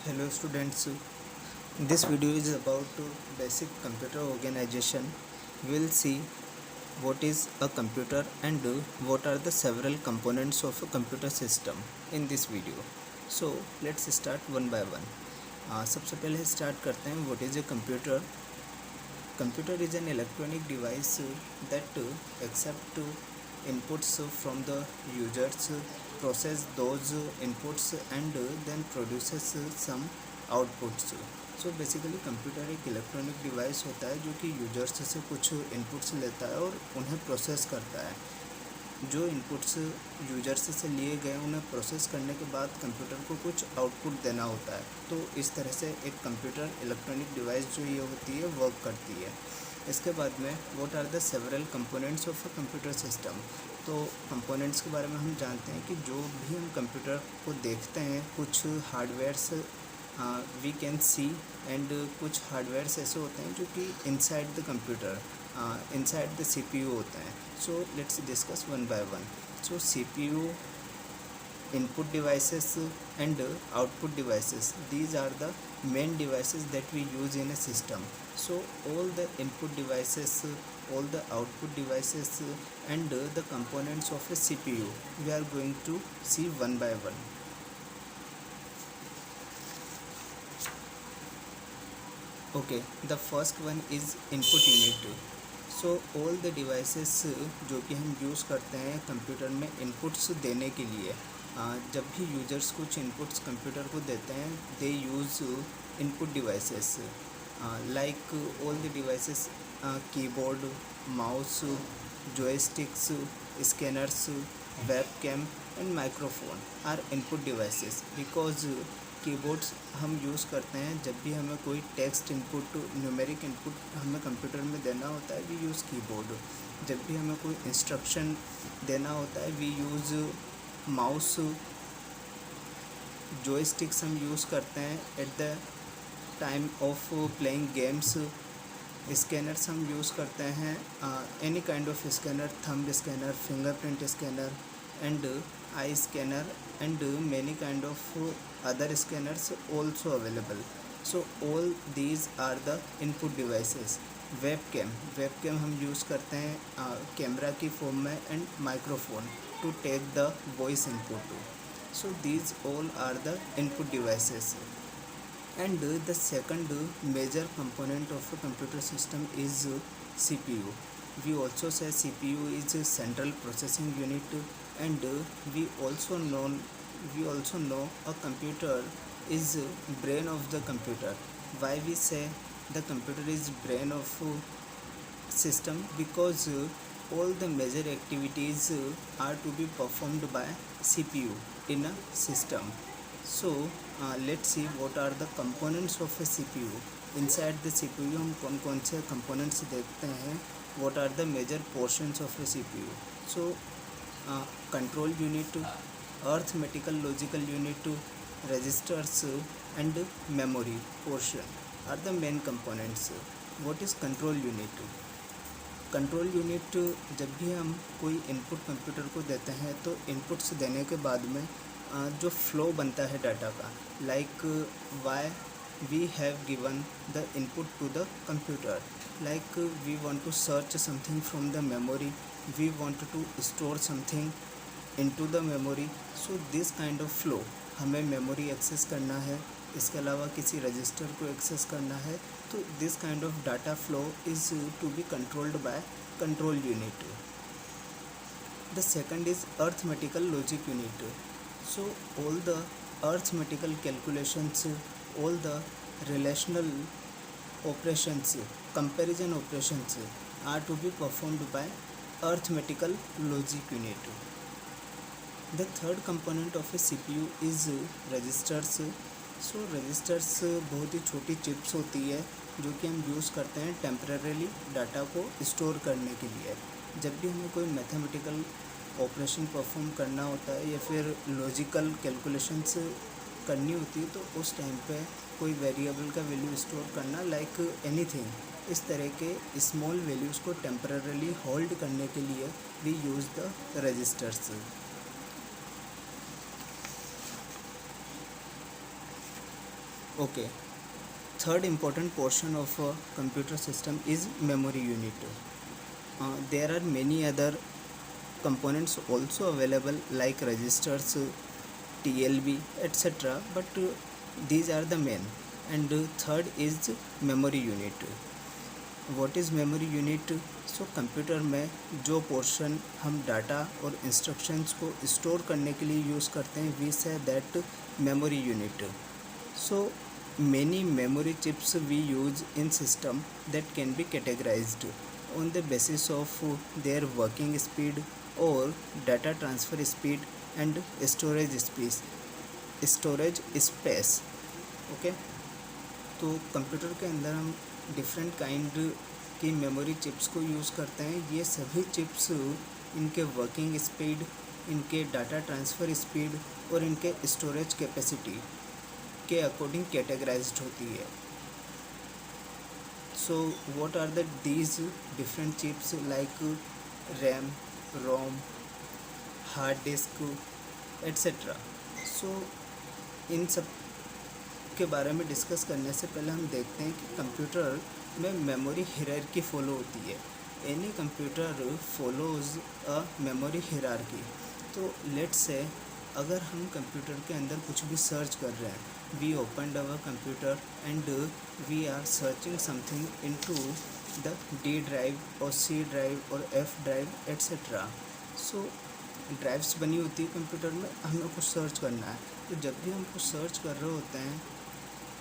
Hello students, this video is about basic computer organization. We will see what is a computer and what are the several components of a computer system in this video. So let's start one by one. सबसे पहले start करते हैं what is a computer. Computer is an electronic device that accept inputs from the users, process those inputs and then produces some outputs. So basically computer एक electronic device होता है जो कि users से कुछ इनपुट्स लेता है और उन्हें प्रोसेस करता है. जो इनपुट्स यूजर्स से लिए गए उन्हें प्रोसेस करने के बाद कंप्यूटर को कुछ आउटपुट देना होता है. तो इस तरह से एक कंप्यूटर इलेक्ट्रॉनिक डिवाइस जो ये होती है वर्क करती है. इसके बाद में what are the several components of a computer system. तो कंपोनेंट्स के बारे में हम जानते हैं कि जो भी हम कंप्यूटर को देखते हैं कुछ hardwares we can see and कुछ हार्डवेयर्स ऐसे होते हैं जो कि inside the computer inside the CPU होते हैं. So let's discuss one by one. So CPU, input devices and output devices, these are the main devices that we use in a system. So all the input devices, all the output devices and the components of a CPU we are going to see one by one. Okay, the first one is input unit. So all the devices जो कि हम use करते हैं computer में inputs देने के लिए, जब भी यूजर्स कुछ इनपुट्स कंप्यूटर को देते हैं they use input devices like all the devices keyboard, mouse, joysticks, scanners, webcam and microphone are input devices. Because keyboards हम यूज़ करते हैं जब भी हमें कोई टेक्स्ट इनपुट, न्यूमेरिक इनपुट हमें कंप्यूटर में देना होता है वी यूज़ कीबोर्ड. जब भी हमें कोई इंस्ट्रक्शन देना होता है वी यूज़ माउस. जॉयस्टिक्स हम यूज़ करते हैं at the time of playing games. Scanners हम यूज़ करते हैं any kind of scanner, thumb scanner, fingerprint scanner and I scanner and many kind of other scanners also available. So all these are the input devices. webcam हम use करते हैं camera की form में and microphone to take the voice input. so these all are the input devices. and the second major component of a computer system is CPU. We also say CPU is a central processing unit and we also know a computer is brain of the computer. Why we say the computer is brain of system? Because all the major activities are to be performed by CPU in a system. So let's see what are the components of a CPU. inside the CPU हम कौन कौन से components देखते हैं. what are the major portions of a CPU. so control unit, arithmetical logical unit, registers and memory portion are the main components. what is control unit? Control unit जब भी हम कोई इनपुट कंप्यूटर को देते हैं तो इनपुट्स देने के बाद में जो फ्लो बनता है डाटा का, like why we have given the input to the computer, like we want to search something from the memory, we want to store something into the memory. So this kind of flow, हमें memory access करना है, इसके अलावा किसी register को access करना है, तो this kind of data flow is to be controlled by control unit. The second is arithmetical logic unit. So all the arithmetical calculations, all the relational operations, comparison operations are to be performed by arithmetical logic unit. The third component of a CPU is registers. so registers बहुत ही छोटी chips होती है जो कि हम use करते हैं temporarily data को स्टोर करने के लिए. जब भी हमें कोई मैथमेटिकल ऑपरेशन परफॉर्म करना होता है या फिर लॉजिकल कैलकुलेशंस करनी होती है तो उस टाइम पे कोई वेरिएबल का वैल्यू स्टोर करना, लाइक एनीथिंग, इस तरह के स्मॉल वैल्यूज़ को टेम्परेली होल्ड करने के लिए we use the registers. Okay. Third important portion of a computer system is memory unit. There are many other components also available like registers, TLB, etc. But these are the main. And third is memory unit. What is memory unit? So computer में जो portion हम data और instructions को store करने के लिए use करते हैं we say that memory unit. So many memory chips we use in system that can be categorized on the basis of their working speed or data transfer speed and storage space. Okay. तो computer के अंदर हम different kind की memory chips को use करते हैं. ये सभी चिप्स इनके वर्किंग स्पीड, इनके डाटा ट्रांसफ़र स्पीड और इनके स्टोरेज कैपेसिटी के अकॉर्डिंग कैटेगराइज्ड होती है. So what are the these different chips like RAM, ROM, hard disk etcetera. So इन सब के बारे में डिस्कस करने से पहले हम देखते हैं कि कंप्यूटर में मेमोरी हायरार्की फॉलो होती है. Any computer follows a memory hierarchy. तो लेट्स से अगर हम कंप्यूटर के अंदर कुछ भी सर्च कर रहे हैं, we opened our computer and we are searching something into the D drive और सी ड्राइव और F drive etcetera. So drives बनी होती है कंप्यूटर में, हमें कुछ सर्च करना है. तो जब भी हम कुछ सर्च कर रहे होते हैं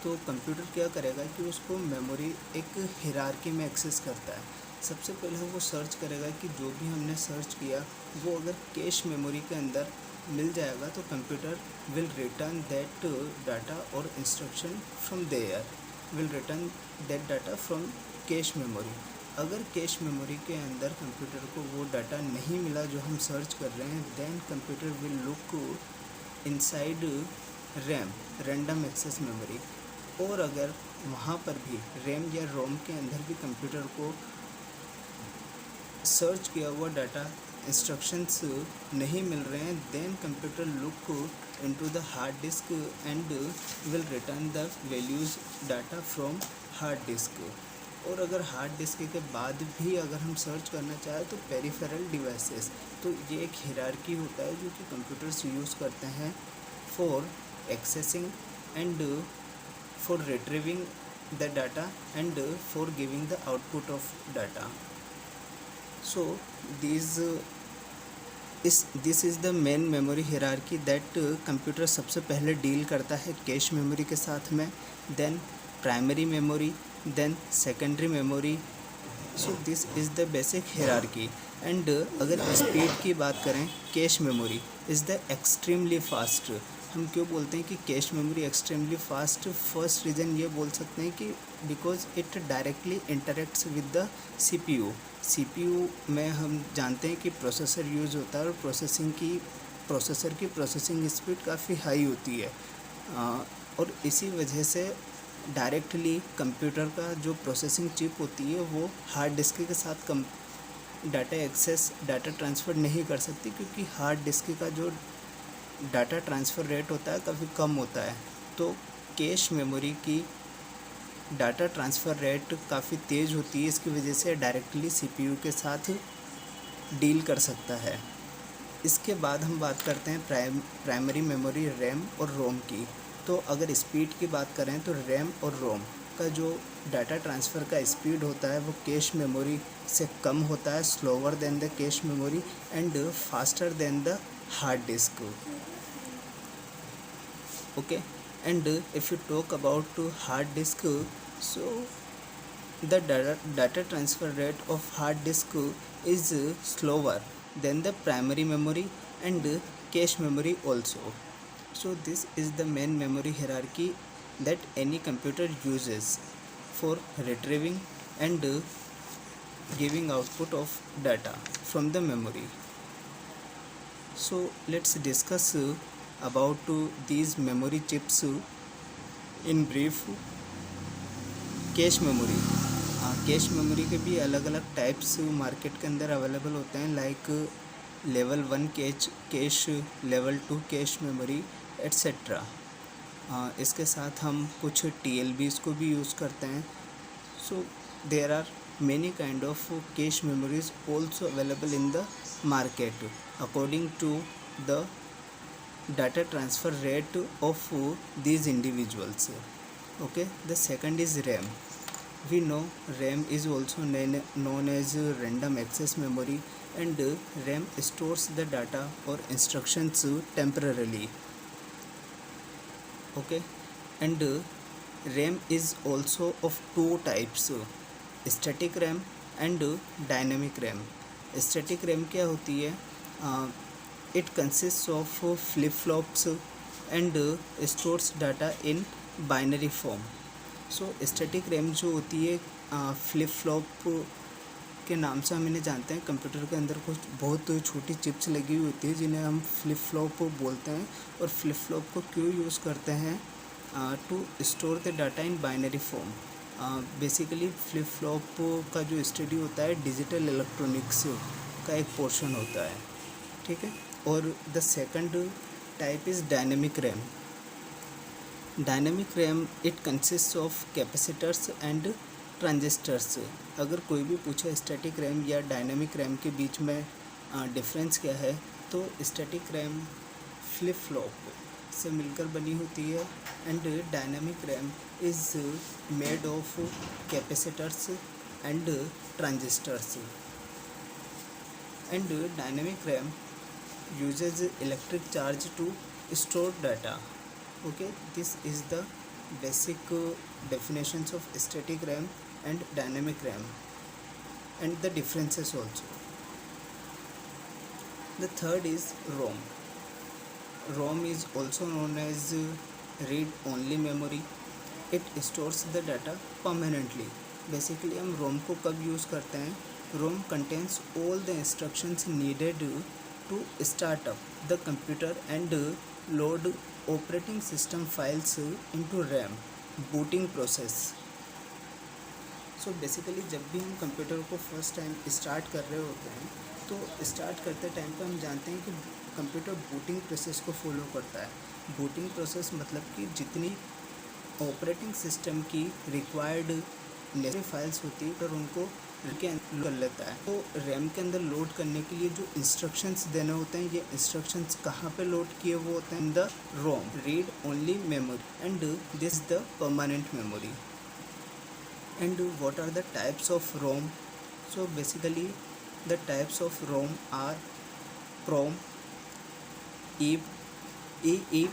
तो कंप्यूटर क्या करेगा कि उसको मेमोरी एक हायरार्की में एक्सेस करता है. सबसे पहले वो सर्च करेगा कि जो भी हमने सर्च किया वो अगर कैश मेमोरी के अंदर मिल जाएगा तो computer will return that data और instruction from there, will return that data from cache memory. अगर कैश मेमोरी के अंदर कंप्यूटर को वो डाटा नहीं मिला जो हम सर्च कर रहे हैं, then computer will look inside RAM, random access memory. और अगर वहाँ पर भी रैम या रोम के अंदर भी कंप्यूटर को सर्च किया हुआ डाटा इंस्ट्रक्शंस नहीं मिल रहे हैं, then computer look into the hard disk and will return the values data from hard disk. और अगर हार्ड डिस्क के बाद भी अगर हम सर्च करना चाहें तो पेरिफेरल डिवाइसेस. तो ये एक हायरार्की होता है जो कि कंप्यूटर्स यूज़ करते हैं for accessing and for retrieving the data and for giving the output of data. So this is the main memory hierarchy that computer सबसे पहले डील करता है कैश मेमोरी के साथ में, then primary memory, then secondary memory. So this is the basic hierarchy. and अगर speed की बात करें, cache memory is the extremely fast. हम क्यों बोलते हैं कि cache memory extremely fast? First reason ये बोल सकते हैं कि because it directly interacts with the CPU में हम जानते हैं कि प्रोसेसर यूज़ होता है और प्रोसेसर की प्रोसेसिंग स्पीड काफ़ी हाई होती है. और इसी वजह से डायरेक्टली कंप्यूटर का जो प्रोसेसिंग चिप होती है वो हार्ड डिस्क के साथ डाटा ट्रांसफ़र नहीं कर सकती, क्योंकि हार्ड डिस्क का जो डाटा ट्रांसफ़र रेट होता है काफ़ी कम होता है. तो कैश मेमोरी की डाटा ट्रांसफ़र रेट काफ़ी तेज़ होती है, इसकी वजह से डायरेक्टली सीपीयू के साथ डील कर सकता है. इसके बाद हम बात करते हैं प्राइमरी मेमोरी रैम और रोम की. तो अगर स्पीड की बात करें तो रैम और रोम का जो डाटा ट्रांसफ़र का स्पीड होता है वो कैश मेमोरी से कम होता है, slower then the cache memory and faster than the hard disk. Okay, and if you talk about hard disk, so the data transfer rate of hard disk is slower than the primary memory and cache memory also. So this is the main memory hierarchy that any computer uses for retrieving and giving output of data from the memory. So let's discuss about these memory chips in brief. Cache memory. Cash memory के भी अलग अलग types market के अंदर available होते हैं, like level 1 cash, level 2 cache memory etcetera. इसके साथ हम कुछ TLBs को भी यूज़ करते हैं. So there are many kind of cache memories also available in the market according to the data transfer rate of these individuals. Okay, the second is RAM. We know RAM is also known as random access memory, and RAM stores the data or instructions temporarily. Okay, and RAM is also of two types, static RAM and dynamic RAM. Static RAM क्या होती है? It consists of flip-flops and stores data in binary form. So static RAM जो होती है flip flop के नाम से हम इन्हें जानते हैं. कंप्यूटर के अंदर कुछ बहुत छोटी चिप्स लगी हुई होती है जिन्हें हम फ्लिप फ्लॉप बोलते हैं. और फ्लिप फ्लॉप को क्यों यूज़ करते हैं? To store the data in binary form. Basically flip flop का जो स्टडी होता है डिजिटल इलेक्ट्रॉनिक्स का एक पोर्शन होता है. ठीक है. और the second type is dynamic RAM. Dynamic RAM it consist of capacitors and transistors. अगर कोई भी पूछे स्टैटिक रैम या डायनेमिक रैम के बीच में डिफरेंस क्या है, तो स्टैटिक रैम फ्लिप फ्लॉप से मिलकर बनी होती है and dynamic RAM is made of capacitors and transistors. And dynamic RAM uses electric charge to store data. Okay, this is the basic definitions of static RAM and dynamic RAM and the differences also. The third is ROM. ROM is also known as read only memory. It stores the data permanently. Basically हम ROM को कब use करते हैं? ROM contains all the instructions needed to start up the computer and load operating system files into RAM. booting process. So basically जब भी हम computer को first time start कर रहे होते हैं तो स्टार्ट करते टाइम पे हम जानते हैं कि कंप्यूटर बूटिंग प्रोसेस को फॉलो करता है. बूटिंग प्रोसेस मतलब कि जितनी ऑपरेटिंग सिस्टम की रिक्वायर्ड नेसेसरी फाइल्स होती है और उनको के अंदर कर लेता है. तो रैम के अंदर लोड करने के लिए जो इंस्ट्रक्शंस देने होते हैं, ये इंस्ट्रक्शंस कहाँ पे लोड किए हुए होते हैं? In the ROM, read only memory, and this the permanent memory. And what are the types of ROM? So basically the types of ROM are PROM, E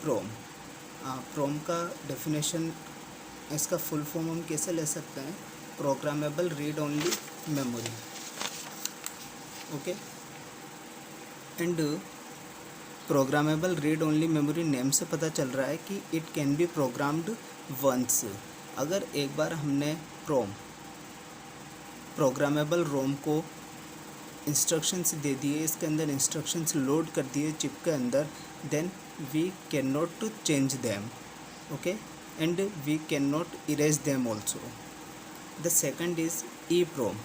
PROM. PROM का definition, इसका full form हम कैसे ले सकते हैं? Programmable read only memory. Okay. And programmable read only memory name से पता चल रहा है कि it can be programmed once. अगर एक बार हमने प्रोग्रामेबल रोम को इंस्ट्रक्शंस दे दिए, इसके अंदर इंस्ट्रक्शंस लोड कर दिए चिप के अंदर, then we can not change them. Okay. And we can not erase them also. The second is EEPROM,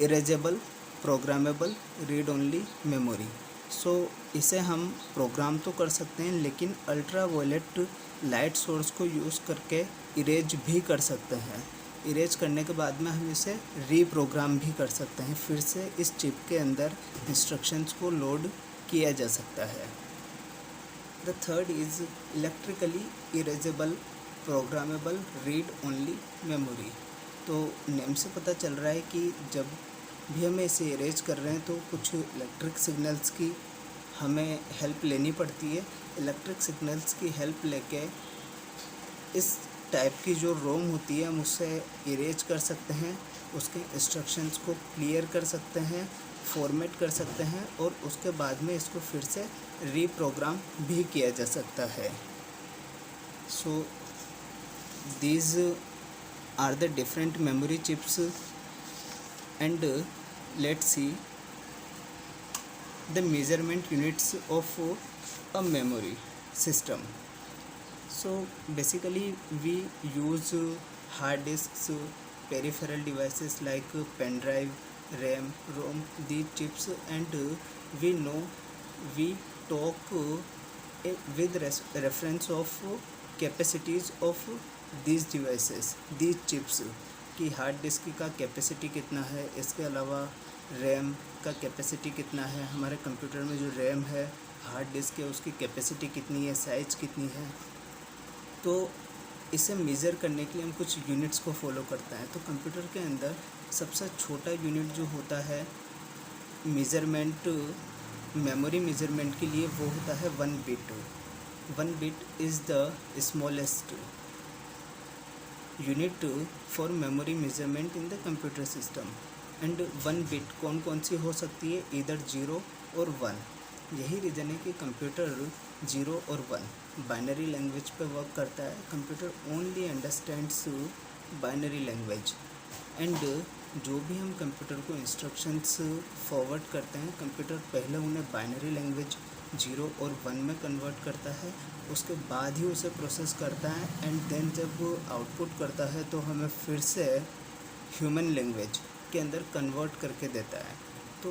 Erasable Programmable Read Only Memory. So इसे हम प्रोग्राम तो कर सकते हैं लेकिन अल्ट्रा वायलेट लाइट सोर्स को यूज़ करके इरेज भी कर सकते हैं. इरेज करने के बाद में हम इसे रीप्रोग्राम भी कर सकते हैं. फिर से इस चिप के अंदर इंस्ट्रक्शंस को लोड किया जा सकता है. The third is electrically erasable programmable read only memory. तो नेम से पता चल रहा है कि जब भी हमें इसे इरेज कर रहे हैं तो कुछ इलेक्ट्रिक सिग्नल्स की हमें हेल्प लेनी पड़ती है. इलेक्ट्रिक सिग्नल्स की हेल्प लेके इस टाइप की जो रोम होती है हम उससे इरेज कर सकते हैं, उसके इंस्ट्रक्शंस को क्लियर कर सकते हैं, फॉर्मेट कर सकते हैं और उसके बाद में इसको फिर से रीप्रोग्राम भी किया जा सकता है. So these are the different memory chips, and let's see the measurement units of a memory system. So basically we use hard disks, peripheral devices like pen drive, RAM, ROM, these chips, and we know we talk with reference of capacities of these devices, these chips, कि hard disk का capacity कितना है, इसके अलावा RAM का capacity कितना है, हमारे कंप्यूटर में जो रैम है, हार्ड डिस्क है, उसकी कैपेसिटी कितनी है, साइज़ कितनी है। तो इसे मेज़र करने के लिए हम कुछ यूनिट्स को फॉलो करते हैं। तो कंप्यूटर के अंदर सबसे छोटा यूनिट जो होता है मेज़रमेंट, मेमोरी मेज़रमेंट के लिए, वो होता है 1 bit. 1 bit is the smallest unit for memory measurement in the computer system. And 1 bit कौन कौन सी हो सकती है, इधर 0 और 1। यही रीज़न है कि कंप्यूटर 0 और 1 बाइनरी लैंग्वेज पे वर्क करता है। Computer only understands binary language. And जो भी हम कंप्यूटर को इंस्ट्रक्शंस फॉरवर्ड करते हैं, कंप्यूटर पहले उन्हें बाइनरी लैंग्वेज 0 और 1 में कन्वर्ट करता है, उसके बाद ही उसे प्रोसेस करता है। एंड देन जब वो आउटपुट करता है तो हमें फिर से ह्यूमन लैंग्वेज के अंदर कन्वर्ट करके देता है। तो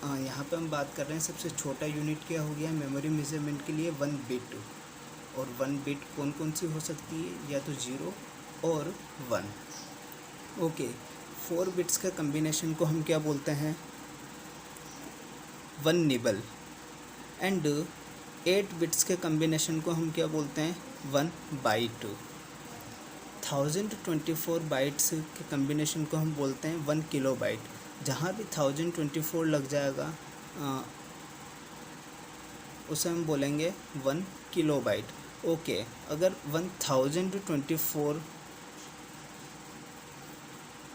यहाँ पे हम बात कर रहे हैं सबसे छोटा यूनिट क्या हो गया मेमोरी मेज़रमेंट के लिए, 1 बिट। और 1 बिट कौन कौन सी हो सकती है, या तो 0 और 1। ओके, 4 बिट्स का कम्बिनेशन को हम क्या बोलते हैं, 1 निबल। एंड 8 बिट्स के कम्बिनेशन को हम क्या बोलते हैं, 1 बाइट। 1024 बाइट्स के कम्बिनेशन को हम बोलते हैं 1 किलो बाइट। जहाँ भी 1024 लग जाएगा उसे हम बोलेंगे 1 किलो बाइट। ओके, अगर 1024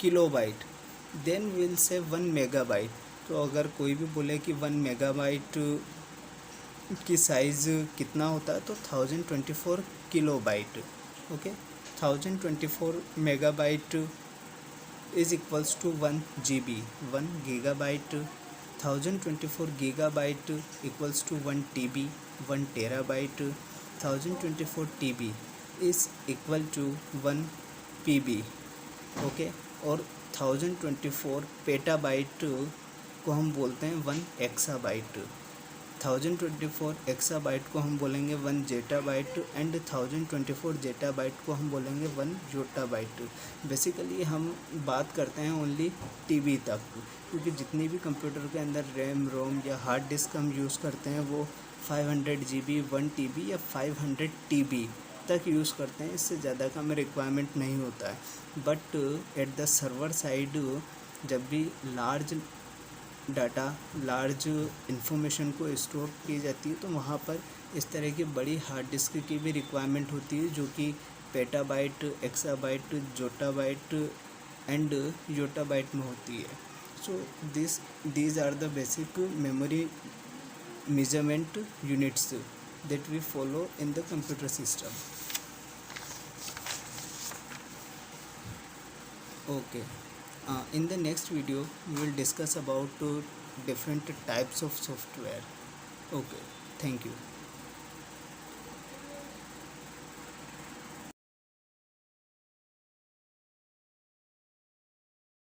kilo byte then will say 1 megabyte. तो अगर कोई भी बोले कि 1 मेगाबाइट की साइज़ कितना होता है, तो 1024 kilobyte. Okay, 1024 megabyte is equals to 1 GB। 1 gigabyte, 1024 gigabyte equals to 1 TB। 1 terabyte, 1024 TB is equal to 1 PB। Okay, और 1024 पेटाबाइट को हम बोलते हैं 1 एक्साबाइट। 1024 एक्साबाइट को हम बोलेंगे 1 जेटाबाइट। एंड 1024 जेटाबाइट को हम बोलेंगे 1 योटाबाइट। बेसिकली हम बात करते हैं ओनली टीबी तक, क्योंकि जितनी भी कंप्यूटर के अंदर रैम, रोम या हार्ड डिस्क हम यूज़ करते हैं वो 500 GB, 1 TB या 500 TB तक यूज़ करते हैं। इससे ज़्यादा का हमें रिक्वायरमेंट नहीं होता है। But at the server side जब भी लार्ज डाटा, लार्ज इन्फॉर्मेशन को स्टोर की जाती है, तो वहाँ पर इस तरह की बड़ी हार्ड डिस्क की भी रिक्वायरमेंट होती है, जो कि पेटाबाइट, एक्साबाइट, जोटाबाइट एंड योटाबाइट में होती है। सो these are the basic memory measurement units that we follow in the computer system. Okay. In the next video we will discuss about different types of software. Okay, thank you.